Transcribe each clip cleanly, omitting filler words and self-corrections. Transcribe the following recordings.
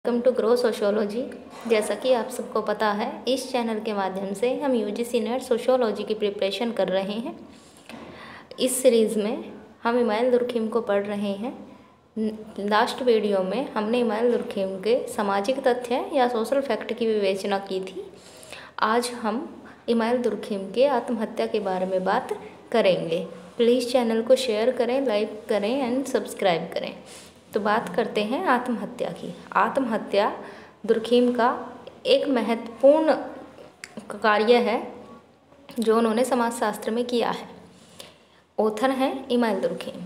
Welcome to grow sociology. जैसा कि आप सबको पता है, इस चैनल के माध्यम से हम यूजीसी नेट सोशियोलॉजी की प्रिपरेशन कर रहे हैं। इस सीरीज़ में हम इमाइल दुर्खिम को पढ़ रहे हैं। लास्ट वीडियो में हमने इमाइल दुर्खिम के सामाजिक तथ्य या सोशल फैक्ट की विवेचना की थी। आज हम इमाइल दुर्खिम के आत्महत्या के बारे में बात करेंगे। प्लीज़ चैनल को शेयर करें, लाइक करें एंड सब्सक्राइब करें। तो बात करते हैं आत्महत्या की। आत्महत्या दुर्खिम का एक महत्वपूर्ण कार्य है जो उन्होंने समाजशास्त्र में किया है। ऑथर हैं इमाइल दुर्खिम।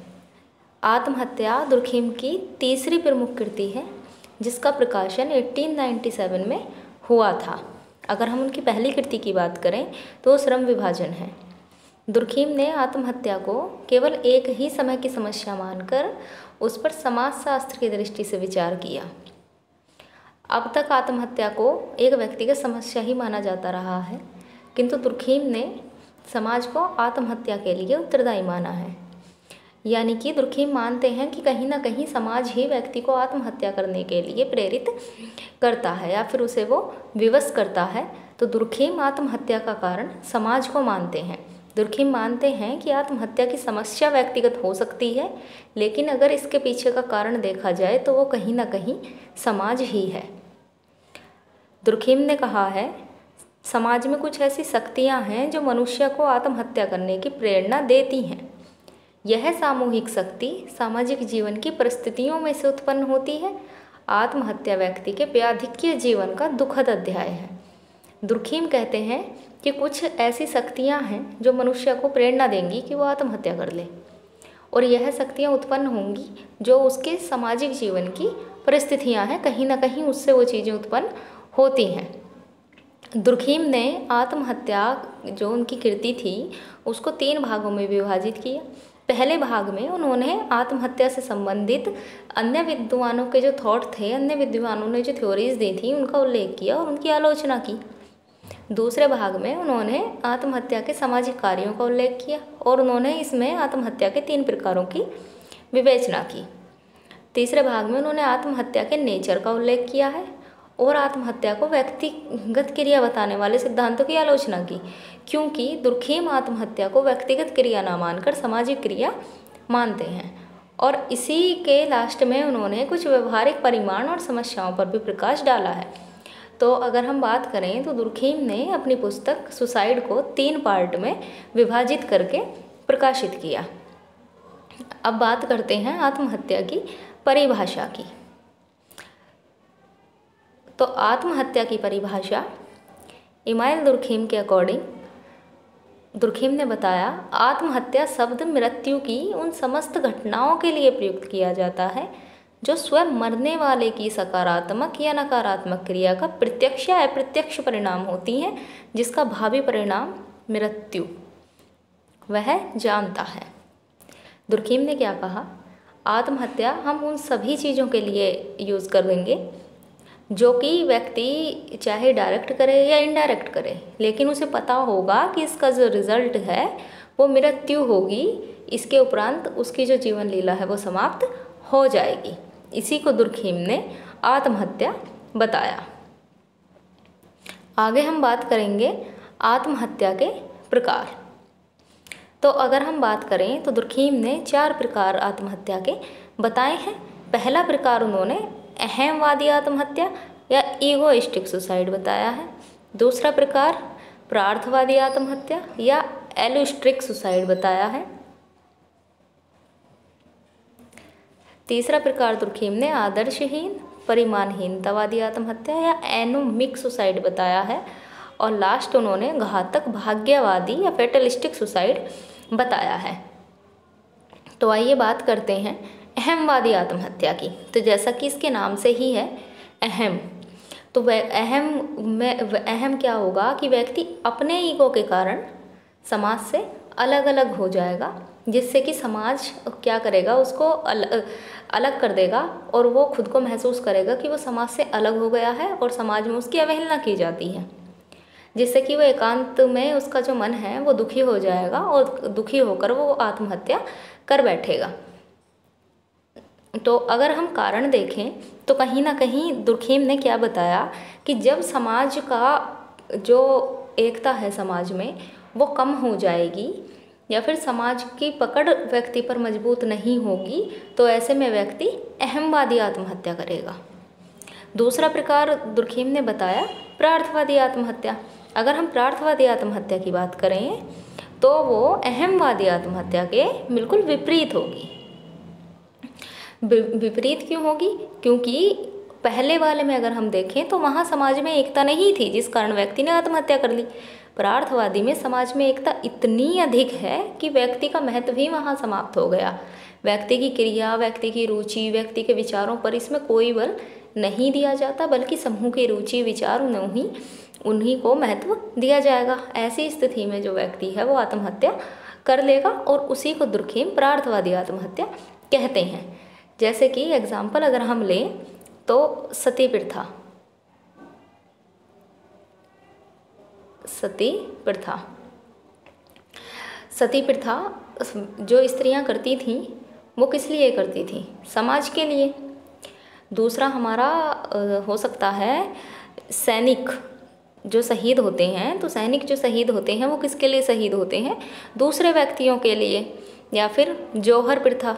आत्महत्या दुर्खिम की तीसरी प्रमुख कृति है जिसका प्रकाशन 1897 में हुआ था। अगर हम उनकी पहली कृति की बात करें तो श्रम विभाजन है। दुर्खिम ने आत्महत्या को केवल एक ही समय की समस्या मानकर उस पर समाजशास्त्र की दृष्टि से विचार किया। अब तक आत्महत्या को एक व्यक्तिगत समस्या ही माना जाता रहा है, किंतु दुर्खिम ने समाज को आत्महत्या के लिए उत्तरदायी माना है। यानी कि दुर्खिम मानते हैं कि कहीं ना कहीं समाज ही व्यक्ति को आत्महत्या करने के लिए प्रेरित करता है या फिर उसे वो विवश करता है। तो दुर्खिम आत्महत्या का कारण समाज को मानते हैं। दुर्खिम मानते हैं कि आत्महत्या की समस्या व्यक्तिगत हो सकती है, लेकिन अगर इसके पीछे का कारण देखा जाए तो वो कहीं ना कहीं समाज ही है। दुर्खिम ने कहा है, समाज में कुछ ऐसी शक्तियां हैं जो मनुष्य को आत्महत्या करने की प्रेरणा देती हैं। यह सामूहिक शक्ति सामाजिक जीवन की परिस्थितियों में से उत्पन्न होती है। आत्महत्या व्यक्ति के व्याधिक्य जीवन का दुखद अध्याय है। दुर्खिम कहते हैं कि कुछ ऐसी शक्तियां हैं जो मनुष्य को प्रेरणा देंगी कि वो आत्महत्या कर ले, और यह शक्तियां उत्पन्न होंगी जो उसके सामाजिक जीवन की परिस्थितियां हैं, कहीं ना कहीं उससे वो चीज़ें उत्पन्न होती हैं। दुर्खिम ने आत्महत्या जो उनकी कृति थी उसको 3 भागों में विभाजित किया। पहले भाग में उन्होंने आत्महत्या से संबंधित अन्य विद्वानों के जो थॉट थे, अन्य विद्वानों ने जो थ्योरीज दी थी, उनका उल्लेख किया और उनकी आलोचना की। दूसरे भाग में उन्होंने आत्महत्या के सामाजिक कार्यों का उल्लेख किया और उन्होंने इसमें आत्महत्या के 3 प्रकारों की विवेचना की। तीसरे भाग में उन्होंने आत्महत्या के नेचर का उल्लेख किया है और आत्महत्या को व्यक्तिगत क्रिया बताने वाले सिद्धांतों की आलोचना की, क्योंकि दुर्खिम आत्महत्या को व्यक्तिगत क्रिया ना मानकर सामाजिक क्रिया मानते हैं। और इसी के लास्ट में उन्होंने कुछ व्यवहारिक परिमाण और समस्याओं पर भी प्रकाश डाला है। तो अगर हम बात करें तो दुर्खिम ने अपनी पुस्तक सुसाइड को 3 पार्ट में विभाजित करके प्रकाशित किया। अब बात करते हैं आत्महत्या की परिभाषा की। तो आत्महत्या की परिभाषा इमाइल दुर्खिम के अकॉर्डिंग दुर्खिम ने बताया, आत्महत्या शब्द मृत्यु की उन समस्त घटनाओं के लिए प्रयुक्त किया जाता है जो स्वयं मरने वाले की सकारात्मक या नकारात्मक क्रिया का प्रत्यक्ष या अप्रत्यक्ष परिणाम होती हैं, जिसका भावी परिणाम मृत्यु वह जानता है। दुर्खिम ने क्या कहा, आत्महत्या हम उन सभी चीज़ों के लिए यूज़ कर देंगे जो कि व्यक्ति चाहे डायरेक्ट करे या इनडायरेक्ट करे, लेकिन उसे पता होगा कि इसका जो रिजल्ट है वो मृत्यु होगी। इसके उपरांत उसकी जो जीवन लीला है वो समाप्त हो जाएगी। इसी को दुर्खिम ने आत्महत्या बताया। आगे हम बात करेंगे आत्महत्या के प्रकार। तो अगर हम बात करें तो दुर्खिम ने 4 प्रकार आत्महत्या के बताए हैं। पहला प्रकार उन्होंने अहमवादी आत्महत्या या ईगोइस्टिक सुसाइड बताया है। दूसरा प्रकार प्रार्थवादी आत्महत्या या एल्ट्रुइस्टिक सुसाइड बताया है। तीसरा प्रकार दुर्खिम ने आदर्शहीन परिमाणहीनतावादी आत्महत्या या एनोमिक सुसाइड बताया है। और लास्ट उन्होंने घातक भाग्यवादी या फेटलिस्टिक सुसाइड बताया है। तो आइए बात करते हैं अहमवादी आत्महत्या की। तो जैसा कि इसके नाम से ही है अहम, तो वह अहम क्या होगा कि व्यक्ति अपने ईगो के कारण समाज से अलग अलग हो जाएगा, जिससे कि समाज क्या करेगा, उसको अलग कर देगा और वो खुद को महसूस करेगा कि वो समाज से अलग हो गया है और समाज में उसकी अवहेलना की जाती है, जिससे कि वो एकांत में उसका जो मन है वो दुखी हो जाएगा और दुखी होकर वो आत्महत्या कर बैठेगा। तो अगर हम कारण देखें तो कहीं ना कहीं दुर्खीम ने क्या बताया कि जब समाज का जो एकता है समाज में वो कम हो जाएगी या फिर समाज की पकड़ व्यक्ति पर मजबूत नहीं होगी तो ऐसे में व्यक्ति अहमवादी आत्महत्या करेगा। दूसरा प्रकार दुर्खीम ने बताया प्रार्थवादी आत्महत्या। अगर हम प्रार्थवादी आत्महत्या की बात करें तो वो अहमवादी आत्महत्या के बिल्कुल विपरीत होगी। विपरीत क्यों होगी? क्योंकि पहले वाले में अगर हम देखें तो वहाँ समाज में एकता नहीं थी जिस कारण व्यक्ति ने आत्महत्या कर ली। प्रार्थवादी में समाज में एकता इतनी अधिक है कि व्यक्ति का महत्व ही वहाँ समाप्त हो गया। व्यक्ति की क्रिया, व्यक्ति की रुचि, व्यक्ति के विचारों पर इसमें कोई बल नहीं दिया जाता, बल्कि समूह की रुचि विचार उन्हीं को महत्व दिया जाएगा। ऐसी स्थिति में जो व्यक्ति है वो आत्महत्या कर लेगा और उसी को दुर्खीम प्रार्थवादी आत्महत्या कहते हैं। जैसे कि एग्जाम्पल अगर हम लें तो सती प्रथा जो स्त्रियां करती थीं वो किस लिए करती थीं? समाज के लिए। दूसरा हमारा हो सकता है सैनिक जो शहीद होते हैं, तो सैनिक जो शहीद होते हैं वो किसके लिए शहीद होते हैं? दूसरे व्यक्तियों के लिए। या फिर जौहर प्रथा,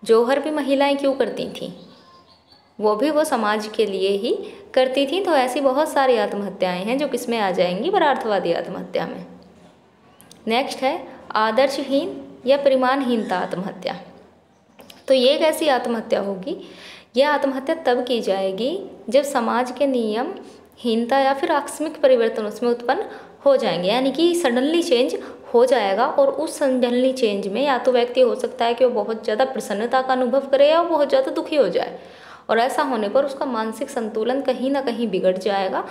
जौहर भी महिलाएं क्यों करती थीं? वो समाज के लिए ही करती थी। तो ऐसी बहुत सारी आत्महत्याएं हैं जो किसमें आ जाएंगी? प्रार्थवादी आत्महत्या में। नेक्स्ट है आदर्शहीन या परिमाणहीनता आत्महत्या। तो ये एक ऐसी आत्महत्या होगी, यह आत्महत्या तब की जाएगी जब समाज के नियम हीनता या फिर आकस्मिक परिवर्तन उसमें उत्पन्न हो जाएंगे, यानी कि सडनली चेंज हो जाएगा। और उस सडनली चेंज में या तो व्यक्ति हो सकता है कि वो बहुत ज़्यादा प्रसन्नता का अनुभव करे या वो बहुत ज़्यादा दुखी हो जाए, और ऐसा होने पर उसका मानसिक संतुलन कहीं ना कहीं बिगड़ जाएगा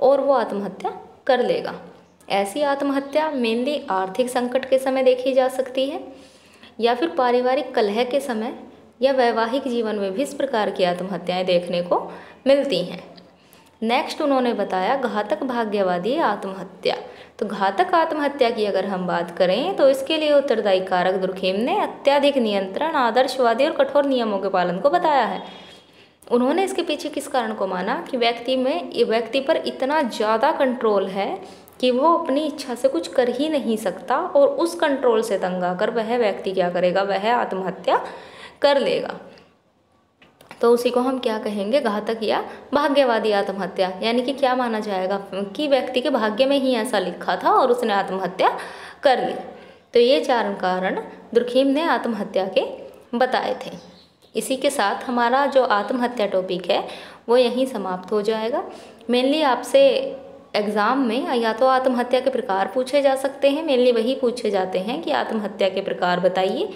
और वो आत्महत्या कर लेगा। ऐसी आत्महत्या मेनली आर्थिक संकट के समय देखी जा सकती है या फिर पारिवारिक कलह के समय या वैवाहिक जीवन में भी इस प्रकार की आत्महत्याएं देखने को मिलती हैं। नेक्स्ट उन्होंने बताया घातक भाग्यवादी आत्महत्या। तो घातक आत्महत्या की अगर हम बात करें तो इसके लिए उत्तरदायी कारक दुर्खीम ने अत्यधिक नियंत्रण, आदर्शवादी और कठोर नियमों के पालन को बताया है। उन्होंने इसके पीछे किस कारण को माना कि व्यक्ति पर इतना ज़्यादा कंट्रोल है कि वो अपनी इच्छा से कुछ कर ही नहीं सकता, और उस कंट्रोल से तंग आकर वह व्यक्ति क्या करेगा? वह आत्महत्या कर लेगा। तो उसी को हम क्या कहेंगे? घातक या भाग्यवादी आत्महत्या। यानी कि क्या माना जाएगा कि व्यक्ति के भाग्य में ही ऐसा लिखा था और उसने आत्महत्या कर ली। तो ये 4 कारण दुर्खीम ने आत्महत्या के बताए थे। इसी के साथ हमारा जो आत्महत्या टॉपिक है वो यहीं समाप्त हो जाएगा। मेनली आपसे एग्ज़ाम में या तो आत्महत्या के प्रकार पूछे जा सकते हैं, मेनली वही पूछे जाते हैं कि आत्महत्या के प्रकार बताइए,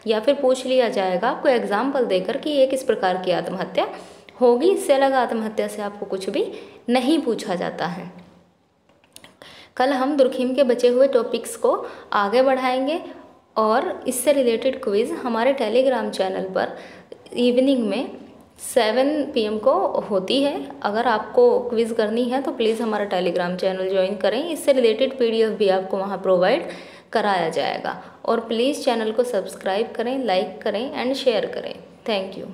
या फिर पूछ लिया जाएगा आपको एग्जाम्पल देकर कि ये किस प्रकार की आत्महत्या होगी। इससे अलग आत्महत्या से आपको कुछ भी नहीं पूछा जाता है। कल हम दुर्खीम के बचे हुए टॉपिक्स को आगे बढ़ाएंगे और इससे रिलेटेड क्विज़ हमारे टेलीग्राम चैनल पर इवनिंग में 7 PM को होती है। अगर आपको क्विज़ करनी है तो प्लीज़ हमारा टेलीग्राम चैनल ज्वाइन करें। इससे रिलेटेड PDF भी आपको वहाँ प्रोवाइड कराया जाएगा। और प्लीज़ चैनल को सब्सक्राइब करें, लाइक करें एंड शेयर करें। Thank you.